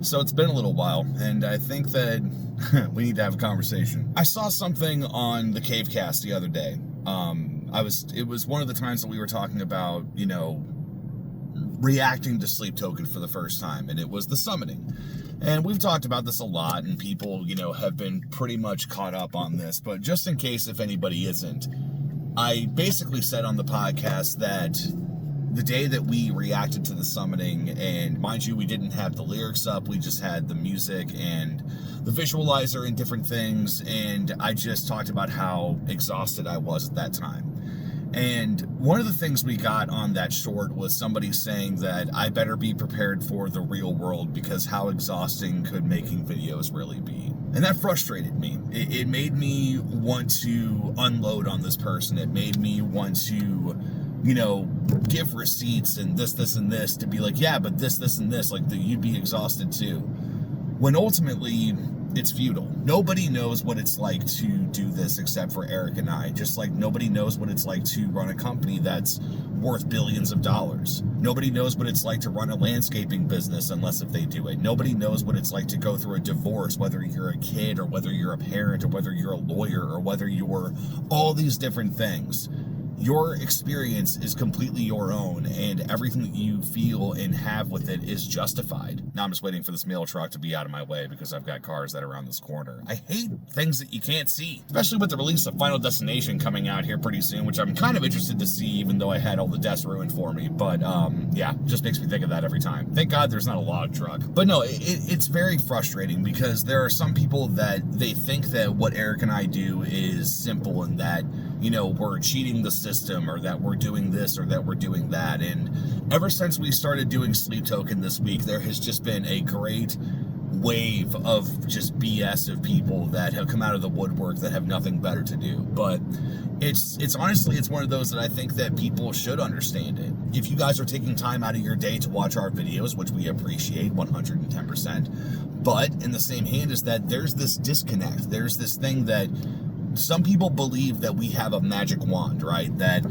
So it's been a little while, and I think that we need to have a conversation. I saw something on the Cavecast the other day. It was one of the times that we were talking about, reacting to Sleep Token for the first time, and it was the summoning. And we've talked about this a lot, and people, have been pretty much caught up on this, but just in case if anybody isn't, I basically said on the podcast that the day that we reacted to the summoning, and mind you, we didn't have the lyrics up, we just had the music and the visualizer and different things, and I just talked about how exhausted I was at that time. And one of the things we got on that short was somebody saying that I better be prepared for the real world because how exhausting could making videos really be? And that frustrated me. It made me want to unload on this person. It made me want to give receipts and this, and this to be like, yeah, but this, and this, like you'd be exhausted too. When ultimately, it's feudal. Nobody knows what it's like to do this except for Eric and I. Just like nobody knows what it's like to run a company that's worth billions of dollars. Nobody knows what it's like to run a landscaping business unless if they do it. Nobody knows what it's like to go through a divorce, whether you're a kid or whether you're a parent or whether you're a lawyer or whether you're all these different things. Your experience is completely your own, and everything that you feel and have with it is justified. Now I'm just waiting for this mail truck to be out of my way because I've got cars that are around this corner. I hate things that you can't see, especially with the release of Final Destination coming out here pretty soon, which I'm kind of interested to see, even though I had all the deaths ruined for me. But yeah, just makes me think of that every time. Thank God there's not a log truck. But no, it's very frustrating because there are some people that they think that what Eric and I do is simple and that we're cheating the system or that we're doing this or that we're doing that. And ever since we started doing Sleep Token this week, there has just been a great wave of just BS of people that have come out of the woodwork that have nothing better to do. But it's honestly, it's one of those that I think that people should understand it. If you guys are taking time out of your day to watch our videos, which we appreciate 110%, but in the same hand is that there's this disconnect. There's this thing that some people believe that we have a magic wand, right? That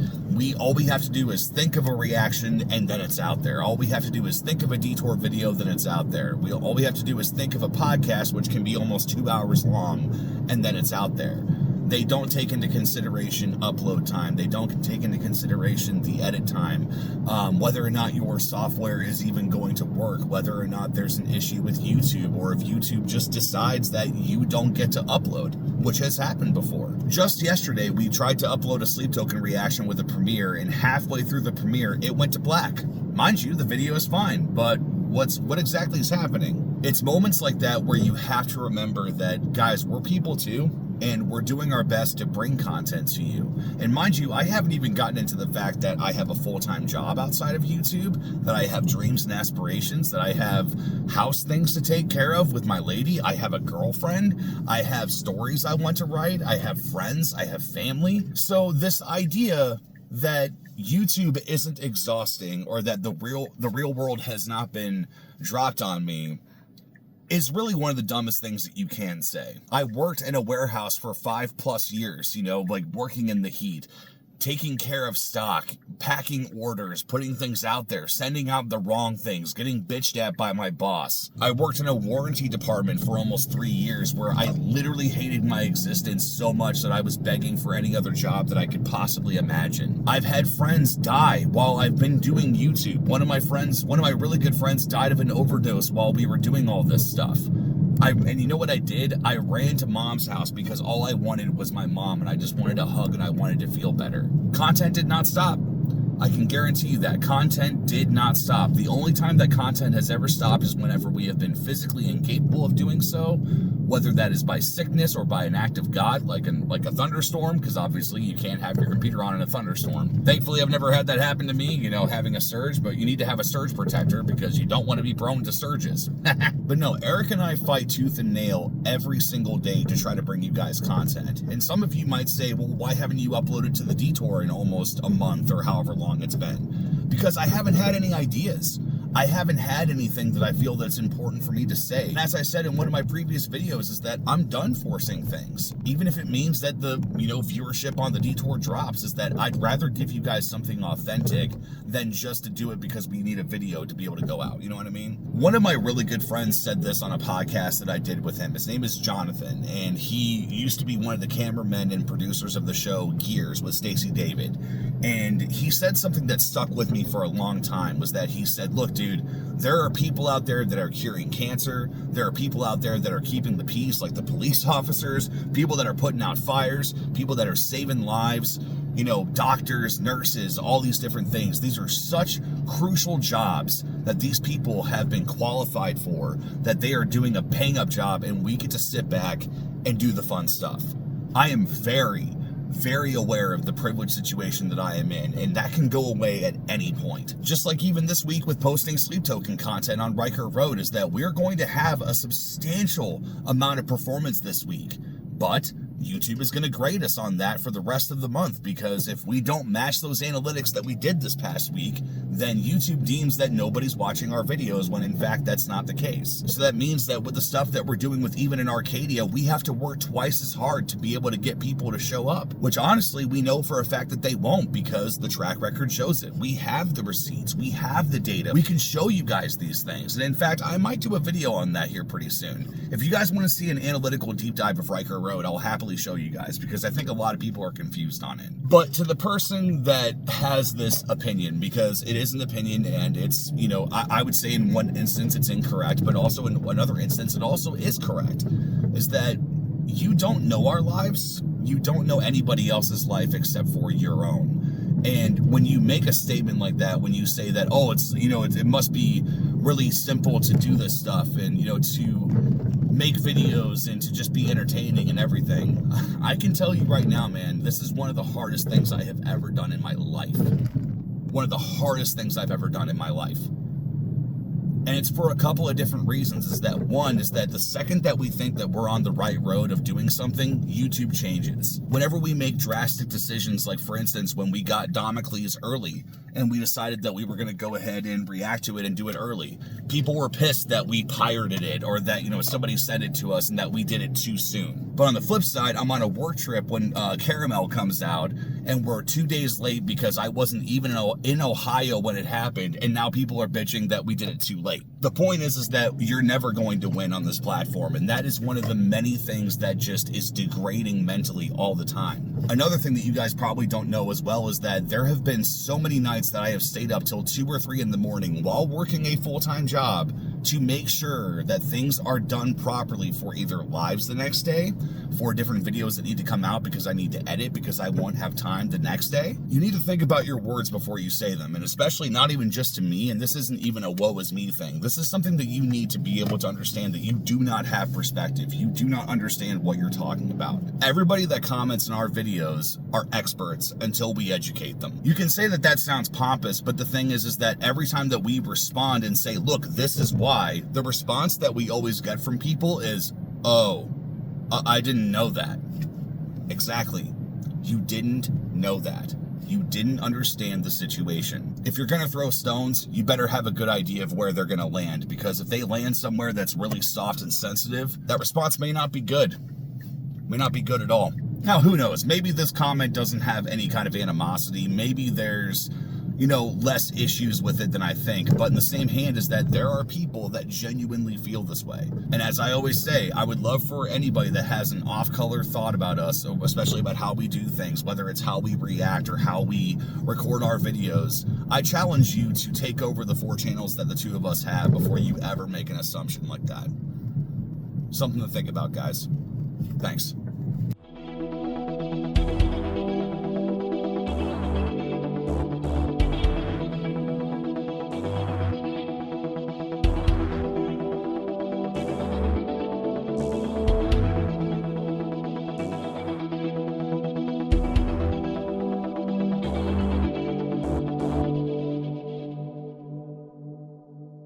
all we have to do is think of a reaction and then it's out there. All we have to do is think of a DETOUR video, then it's out there. All we have to do is think of a podcast, which can be almost 2 hours long, and then it's out there. They don't take into consideration upload time. They don't take into consideration the edit time, whether or not your software is even going to work, whether or not there's an issue with YouTube, or if YouTube just decides that you don't get to upload, which has happened before. Just yesterday, we tried to upload a Sleep Token reaction with a Premiere, and halfway through the Premiere, it went to black. Mind you, the video is fine, but what exactly is happening? It's moments like that where you have to remember that, guys, we're people too, and we're doing our best to bring content to you. And mind you, I haven't even gotten into the fact that I have a full-time job outside of YouTube, that I have dreams and aspirations, that I have house things to take care of with my lady, I have a girlfriend, I have stories I want to write, I have friends, I have family. So this idea that YouTube isn't exhausting or that the real world has not been dropped on me is really one of the dumbest things that you can say. I worked in a warehouse for 5+ years, like working in the heat, taking care of stock, packing orders, putting things out there, sending out the wrong things, getting bitched at by my boss. I worked in a warranty department for almost 3 years where I literally hated my existence so much that I was begging for any other job that I could possibly imagine. I've had friends die while I've been doing YouTube. One of my really good friends died of an overdose while we were doing all this stuff. And you know what I did? I ran to mom's house because all I wanted was my mom, and I just wanted a hug and I wanted to feel better. Content did not stop. I can guarantee you that content did not stop. The only time that content has ever stopped is whenever we have been physically incapable of doing so, whether that is by sickness or by an act of God, like a thunderstorm, because obviously you can't have your computer on in a thunderstorm. Thankfully, I've never had that happen to me, having a surge, but you need to have a surge protector because you don't want to be prone to surges. But no, Eric and I fight tooth and nail every single day to try to bring you guys content. And some of you might say, well, why haven't you uploaded to the DETOUR in almost a month or however long it's been? Because I haven't had any ideas. I haven't had anything that I feel that's important for me to say. And as I said in one of my previous videos, is that I'm done forcing things. Even if it means that the, viewership on the DETOUR drops, is that I'd rather give you guys something authentic than just to do it because we need a video to be able to go out. You know what I mean? One of my really good friends said this on a podcast that I did with him. His name is Jonathan, and he used to be one of the cameramen and producers of the show Gears with Stacey David. And he said something that stuck with me for a long time, was that he said, look, dude, there are people out there that are curing cancer. There are people out there that are keeping the peace, like the police officers, people that are putting out fires, people that are saving lives, doctors, nurses, all these different things. These are such crucial jobs that these people have been qualified for, that they are doing a paying up job, and we get to sit back and do the fun stuff. I am very aware of the privileged situation that I am in, and that can go away at any point. Just like even this week with posting sleep token content on Rykerroad, is that we're going to have a substantial amount of performance this week, but YouTube is going to grade us on that for the rest of the month, because if we don't match those analytics that we did this past week, then YouTube deems that nobody's watching our videos, when in fact that's not the case. So that means that with the stuff that we're doing with even in Arcadia, we have to work twice as hard to be able to get people to show up, which honestly we know for a fact that they won't, because the track record shows it. We have the receipts, we have the data, we can show you guys these things. And in fact, I might do a video on that here pretty soon. If you guys want to see an analytical deep dive of Rykerroad, I'll happily show you guys, because I think a lot of people are confused on it. But to the person that has this opinion, because it is an opinion, and it's, I would say in one instance it's incorrect, but also in another instance it also is correct, is that you don't know our lives. You don't know anybody else's life except for your own. And when you make a statement like that, when you say that, oh, it's, it must be really simple to do this stuff, and, to make videos and to just be entertaining and everything, I can tell you right now, man, this is one of the hardest things I have ever done in my life. One of the hardest things I've ever done in my life. And it's for a couple of different reasons. Is that one, is that the second that we think that we're on the right road of doing something, YouTube changes. Whenever we make drastic decisions, like for instance, when we got Damocles early, and we decided that we were going to go ahead and react to it and do it early, people were pissed that we pirated it, or that, somebody sent it to us and that we did it too soon. But on the flip side, I'm on a work trip when Caramel comes out, and we're 2 days late because I wasn't even in Ohio when it happened, and now people are bitching that we did it too late. The point is that you're never going to win on this platform, and that is one of the many things that just is degrading mentally all the time. Another thing that you guys probably don't know as well is that there have been so many nights that I have stayed up till 2 or 3 in the morning while working a full-time job to make sure that things are done properly for either lives the next day, for different videos that need to come out because I need to edit because I won't have time the next day. You need to think about your words before you say them, and especially not even just to me, and this isn't even a woe is me thing. This is something that you need to be able to understand, that you do not have perspective. You do not understand what you're talking about. Everybody that comments in our videos are experts until we educate them. You can say that that sounds pompous, but the thing is that every time that we respond and say, look, this is why, the response that we always get from people is, oh, I didn't know that. Exactly. You didn't know that. You didn't understand the situation. If you're gonna throw stones, you better have a good idea of where they're gonna land, because if they land somewhere that's really soft and sensitive, that response may not be good. May not be good at all. Now, who knows? Maybe this comment doesn't have any kind of animosity. Maybe there's, less issues with it than I think. But in the same hand is that there are people that genuinely feel this way. And as I always say, I would love for anybody that has an off-color thought about us, especially about how we do things, whether it's how we react or how we record our videos, I challenge you to take over the 4 channels that the 2 of us have before you ever make an assumption like that. Something to think about, guys. Thanks.